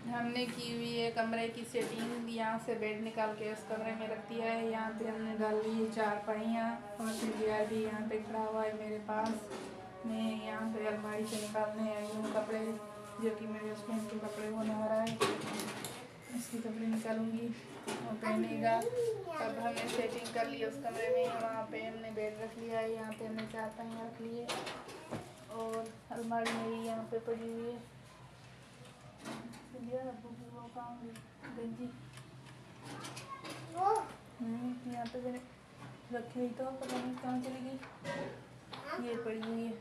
हमने की हुई है कमरे की सेटिंग। यहाँ से बेड निकाल के उस कमरे में रख दिया है। यहाँ पे हमने डाल ली है चारपाइयाँ और सिंधिया भी यहाँ पे खड़ा हुआ है मेरे पास। मैं यहाँ पे अलमारी से निकालने आई हूँ कपड़े, जो कि मेरे हस्बैंड के कपड़े होने आ रहा है। उसके कपड़े निकालूंगी, वो पहनेगा। तब हमने सेटिंग कर ली उस कमरे में। वहाँ पे हमने बेड रख लिया है, यहाँ पे हमने चारपाइयाँ रख ली है और अलमारी मेरी यहाँ पे पड़ी हुई है। गंजी यहाँ पे मैंने रखी हुई, तो पता नहीं कहाँ चली गई। ये पड़ी हुई है।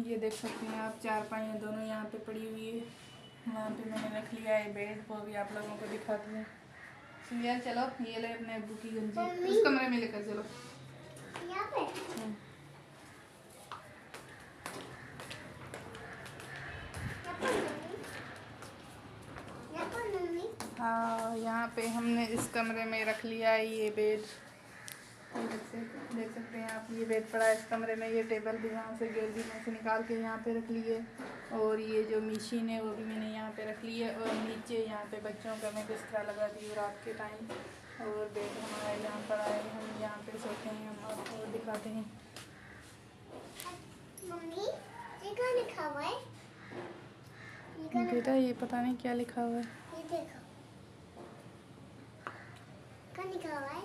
ये देख सकते हैं आप, चारपाइयाँ दोनों यहाँ पे पड़ी हुई है। यहाँ पे मैंने रख लिया है बेड, को भी आप लोगों को दिखाती हूँ। यार चलो, ये ले अपने अब्बू की गंजी, उस कमरे में लेकर चलो। यहाँ पे हाँ, यहाँ पे हमने इस कमरे में रख लिया है ये बेड। देख सकते हैं आप, ये बेड पड़ा है इस कमरे में। ये टेबल भी वहाँ से गैलरी में से निकाल के यहाँ पे रख ली है। और ये जो मशीन है वो भी मैंने यहाँ पे रख ली है। और नीचे यहाँ पे बच्चों का मैं बिस्तरा लगा दी हूँ रात के टाइम। और बेड हमारा यहाँ पर आए, हम यहाँ पे सोते हैं। हम आपको दिखाते हैं। मम्मी ये क्या लिखा हुआ है? बेटा ये पता नहीं क्या लिखा हुआ है। ये देखो क्या लिखा हुआ है?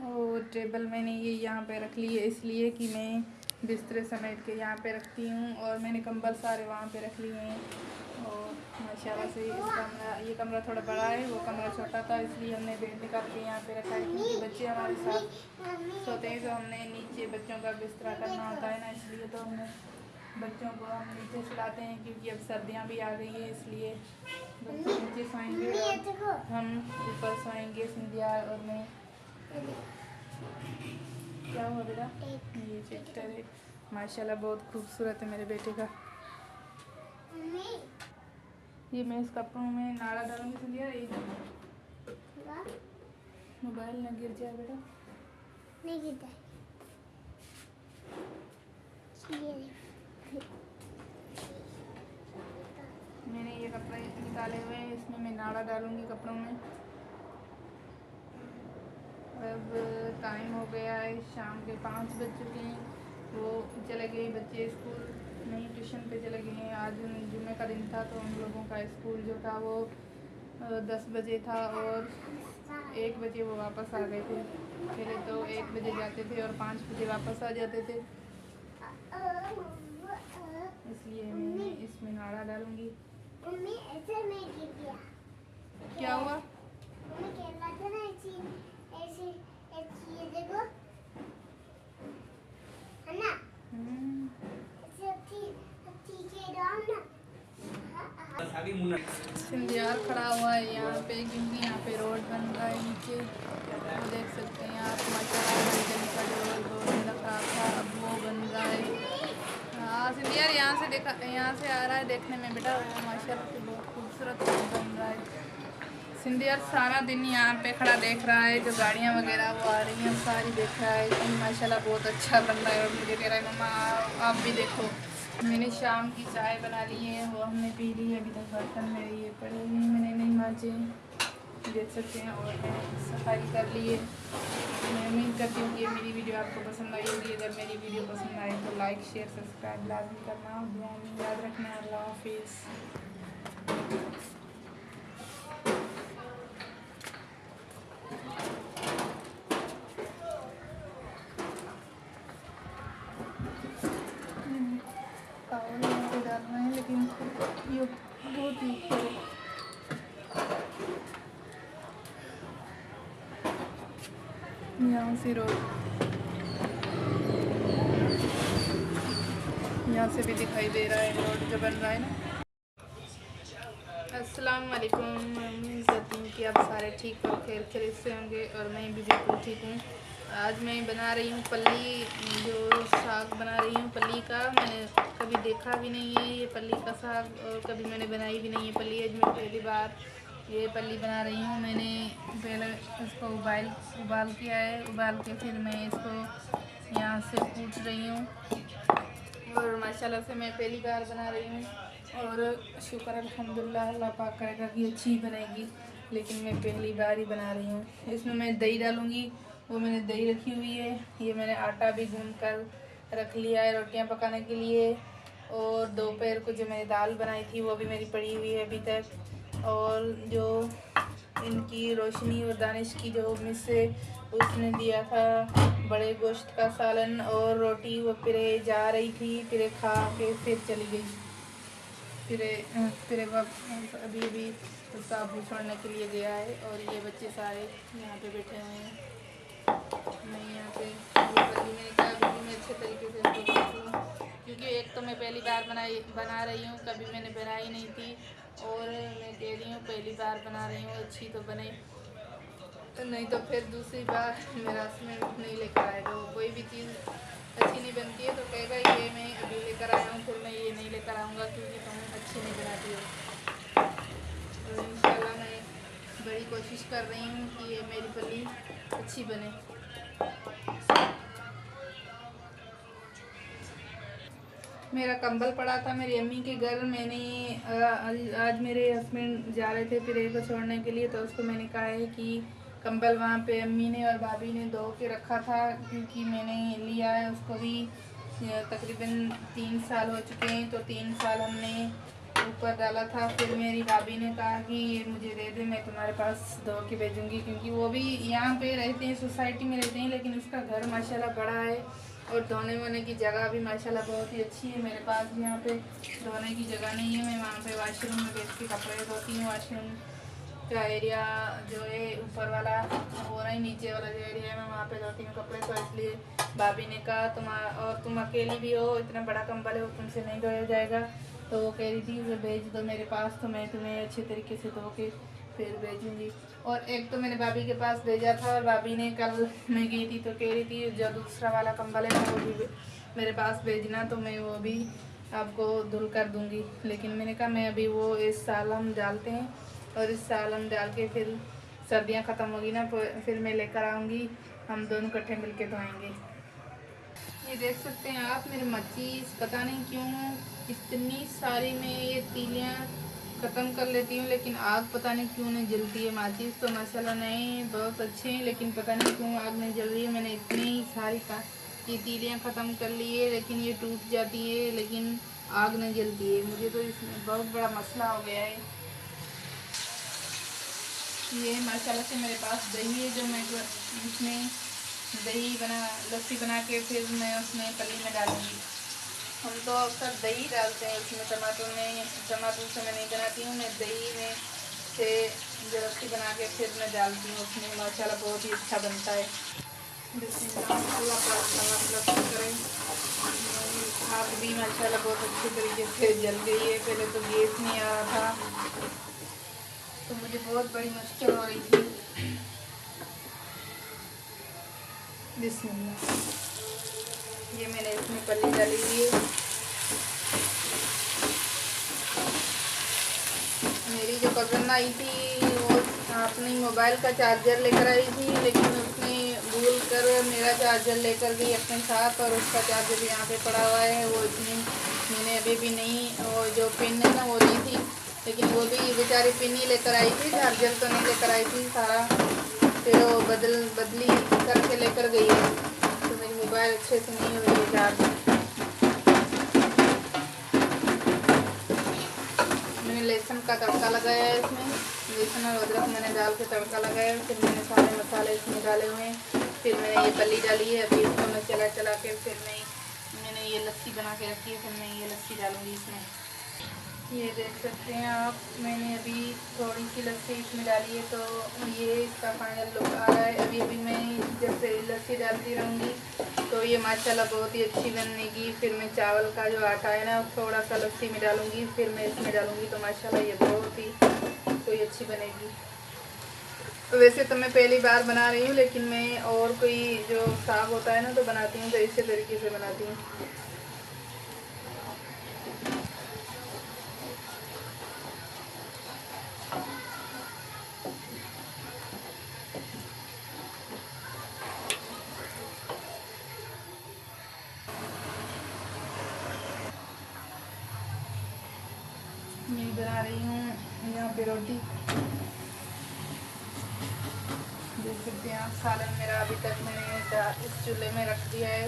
और टेबल मैंने ये यहाँ पे रख ली है, इसलिए कि मैं बिस्तरे समेट के यहाँ पे रखती हूँ। और मैंने कंबल सारे वहाँ पे रख लिए हैं। और माशाल्लाह से ये कमरा थोड़ा बड़ा है, वो कमरा छोटा था, इसलिए हमने बेड निकाल के यहाँ पे रखा है। क्योंकि बच्चे हमारे साथ सोते हैं तो हमने नीचे बच्चों का बिस्तरा करना होता है ना, इसलिए तो हमने बच्चों को हम नीचे सुलाते हैं। क्योंकि अब सर्दियाँ भी आ गई है, इसलिए बच्चे नीचे सोएंगे, हम ऊपर सोएंगे, सिंधिया और मैं। क्या हुआ बेटा? ये चेक्टर है, माशाल्लाह बहुत खूबसूरत है मेरे बेटे का। ये मैं इस कपड़ों में नाड़ा डालूंगी सिंधिया। मोबाइल ना गिर जाए बेटा। नहीं गिरता। मैंने ये कपड़े निकाले हुए हैं, इसमें मैं नाड़ा डालूंगी कपड़ों में। अब टाइम हो गया है, शाम के 5 बज चुके हैं। वो चले गए बच्चे स्कूल, नहीं ट्यूशन पे चले गए हैं। आज जुम्मे का दिन था, तो हम लोगों का स्कूल जो था वो 10 बजे था और 1 बजे वो वापस आ गए थे। पहले तो 1 बजे जाते थे और 5 बजे वापस आ जाते थे, इसलिए मैं इसमें नाड़ा डालूंगी। ऐसे नहीं गिर गया। क्या हुआ? ऐसे देखो है ना। सिंधियार खड़ा हुआ है यहाँ पे, क्योंकि यहाँ पे रोड बन रहा है नीचे। तो देख सकते हैं आप, माशाल्लाह का जो रोड बहुत ज़्यादा खराब था, अब वो बन रहा है। हाँ सिंधियार यहाँ से देखा, यहाँ से आ रहा है देखने में बेटा, माशाल्लाह से बहुत खूबसूरत बन रहा है। सिंधियार सारा दिन यहाँ पे खड़ा देख रहा है, जो गाड़ियाँ वगैरह वो आ रही हैं सारी देख रहा है कि माशाल्लाह बहुत अच्छा बन रहा है। और मुझे कह रहा है मम्मा आप भी देखो। मैंने शाम की चाय बना ली है, वो हमने पी ली है। अभी तक बर्तन मेरे ये पड़े हुए हैं, मैंने नहीं मांजे, देख सकते हैं। और मैं सफाई कर ली है। मैं उम्मीद करती हूँ कि मेरी वीडियो आपको पसंद आई होगी। अगर मेरी वीडियो पसंद आए तो लाइक शेयर सब्सक्राइब लाजमी करना, दुआ में याद रखना। अल्लाह हाफिज़। डालना है लेकिन ये बहुत ही यहाँ से रोड, यहाँ से भी दिखाई दे रहा है रोड जो बन रहा है ना। अस्सलाम वालेकुम। उम्मीद करती हूँ कि आप सारे ठीक और खैरियत से होंगे और मैं भी बिल्कुल ठीक हूँ। आज मैं बना रही हूँ पल्ली, जो साग बना रही हूँ पल्ली का। मैंने कभी देखा भी नहीं है ये पल्ली का साग, और कभी मैंने बनाई भी नहीं है पल्ली। आज मैं पहली बार ये पल्ली बना रही हूँ। मैंने पहले इसको उबाल किया है, उबाल के फिर मैं इसको हाथ से कूट रही हूँ और माशाल्लाह से मैं पहली बार बना रही हूँ और शुक्र अल्हम्दुलिल्लाह, अल्लाह पाक करेगा कि अच्छी ही बनेगी, लेकिन मैं पहली बार ही बना रही हूँ। इसमें मैं दही डालूँगी, वो मैंने दही रखी हुई है। ये मैंने आटा भी गूंद कर रख लिया है रोटियाँ पकाने के लिए। और दोपहर को जो मैंने दाल बनाई थी वो भी मेरी पड़ी हुई है अभी तक। और जो इनकी रोशनी और दानिश की जो मिस है उसने दिया था बड़े गोश्त का सालन और रोटी, वो फिरे जा रही थी, फिरे खा के फिर चली गई। फिरे वक्त अभी अभी उसका अबू छोड़ने के लिए गया है। और ये बच्चे सारे यहाँ पे बैठे हुए हैं। मैं यहाँ पे मैंने कहा अभी मैं अच्छे तरीके से इसको सीखूँ, क्योंकि एक तो मैं पहली बार बना रही हूँ, कभी मैंने बनाई नहीं थी। और मैं कह रही हूँ पहली बार बना रही हूँ, अच्छी तो बने, नहीं तो फिर दूसरी बार मेरा हस्बैंड नहीं लेकर आएगा। वो कोई भी चीज़ अच्छी नहीं बनती है तो कहेगा ये मैं अभी लेकर आया हूँ, फिर मैं ये नहीं लेकर आऊँगा क्योंकि तुम अच्छी नहीं बनाती हो। तो इंशाल्लाह मैं बड़ी कोशिश कर रही हूँ कि ये मेरी पल्ली अच्छी बने। मेरा कंबल पड़ा था मेरी अम्मी के घर। मैंने आज मेरे हस्बैंड जा रहे थे फिर को छोड़ने के लिए, तो उसको मैंने कहा है कि कंबल वहाँ पे अम्मी ने और भाभी ने धो के रखा था, क्योंकि मैंने लिया है उसको भी तकरीबन 3 साल हो चुके हैं। तो 3 साल हमने ऊपर डाला था। फिर मेरी भाभी ने कहा कि ये मुझे दे दे, मैं तुम्हारे पास धो के भेजूँगी, क्योंकि वो भी यहाँ पे रहते हैं, सोसाइटी में रहते हैं, लेकिन उसका घर माशाल्लाह बड़ा है और धोने वोने की जगह भी माशाल्लाह बहुत ही अच्छी है। मेरे पास भी यहाँ पे धोने की जगह नहीं है, मैं वहाँ पे वॉशरूम में बैठ के कपड़े धोती हूँ। वॉशरूम का एरिया जो है ऊपर वाला, वो नहीं नीचे वाला जो एरिया है, मैं वहाँ पे धोती हूँ कपड़े। तो इसलिए भाभी ने कहा तुम अकेली भी हो, इतना बड़ा कंबल है, वो तुमसे नहीं धोया जाएगा। तो वो कह रही थी उसे भेज दो मेरे पास, तो मैं तुम्हें अच्छे तरीके से धो के फिर भेजूँगी। और एक तो मैंने भाभी के पास भेजा था और भाभी ने कल मैं गई थी तो कह रही थी जो दूसरा वाला कंबल है वो भी मेरे पास भेजना, तो मैं वो भी आपको धुल कर दूँगी। लेकिन मैंने कहा मैं अभी वो इस साल हम डालते हैं और इस साल हम डाल के फिर सर्दियाँ ख़त्म होगी ना, फिर मैं लेकर आऊँगी, हम दोनों इकट्ठे मिल के धोएँगे। ये देख सकते हैं आप मेरे मच्छीज़, पता नहीं क्यों इतनी सारी मैं ये तीलियाँ ख़त्म कर लेती हूँ, लेकिन आग पता नहीं क्यों नहीं जलती है। माचिस तो माशाल्लाह नहीं बहुत अच्छे हैं, लेकिन पता नहीं क्यों आग नहीं जल रही है। मैंने इतनी सारी ये तीलियाँ ख़त्म कर ली है, लेकिन ये टूट जाती है, लेकिन आग नहीं जलती है। मुझे तो इसमें बहुत बड़ा मसला हो गया है। ये माशाल्लाह से मेरे पास दही है, जो मैं इसमें लस्सी बना के फिर मैं उसमें पल्ली में डालूँगी। हम तो अक्सर दही डालते हैं उसमें, टमाटर से मैं नहीं बनाती हूँ, मैं दही में से जो लस्सी बना के फिर मैं डालती हूँ उसमें। माशाल्लाह बहुत ही अच्छा बनता है। लस्सी करें। आग भी माशाल्लाह बहुत अच्छे तरीके से जल गई है। पहले तो गैस नहीं आ रहा था तो मुझे बहुत बड़ी मुश्किल हो रही थी। बिस्मिल्लाह, ये मैंने इसमें पल्ली डाली हुई है। मेरी जो कज़न आई थी वो अपनी मोबाइल का चार्जर लेकर आई थी, लेकिन उसने भूल कर मेरा चार्जर लेकर गई अपने साथ, और उसका चार्जर भी यहाँ पे पड़ा हुआ है। वो इतनी मैंने अभी भी नहीं, वो जो पिन है ना वो ली थी, लेकिन वो भी बेचारी पिन ही लेकर आई थी, चार्जर तो नहीं लेकर आई थी सारा। फिर वो बदली करके लेकर गई है, तो मेरी मोबाइल अच्छे से नहीं हो रही है चार्ज। मैंने लहसुन का तड़का लगाया है इसमें, लहसुन और अदरक मैंने डाल के तड़का लगाया। फिर मैंने सारे मसाले इसमें डाले हुए हैं। फिर मैंने ये पल्ली डाली है, अभी इसको मैं चला के फिर मैंने ये लस्सी बना के रखी है, फिर मैं ये लस्सी डालूँगी इसमें। ये देख सकते हैं आप, मैंने अभी थोड़ी सी लस्सी इसमें डाली है, तो ये इसका फाइनल लुक आ रहा है। अभी मैं जब से लस्सी डालती रहूँगी तो ये माशाल्लाह बहुत ही अच्छी बनेगी। फिर मैं चावल का जो आटा है ना थोड़ा सा लस्सी में डालूँगी, फिर मैं इसमें डालूँगी, तो माशाल्लाह ये बहुत ही कोई अच्छी बनेगी। तो वैसे तो मैं पहली बार बना रही हूँ, लेकिन मैं और कोई जो साग होता है ना तो बनाती हूँ, तो इसी तरीके से बनाती हूँ। मैं बना रही हूँ यहाँ पे रोटी। देख सकते हैं आप, सालन मेरा अभी तक मैंने इस चूल्हे में रख दिया है।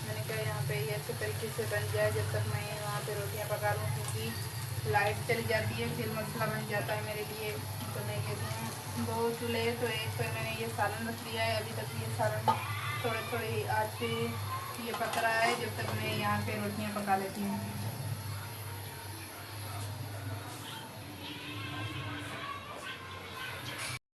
मैंने कहा यहाँ पे ये अच्छे तरीके से बन जाए जब तक मैं वहाँ पे रोटियाँ पका लूँ, क्योंकि लाइट चली जाती है फिर मसला बन जाता है मेरे लिए। तो मैं कहती हूँ 2 चूल्हे, तो एक पर मैंने ये सालन रख दिया है। अभी तक ये सालन थोड़ी आँच पे ये पक रहा है जब तक मैं यहाँ पे रोटियाँ पका लेती हूँ।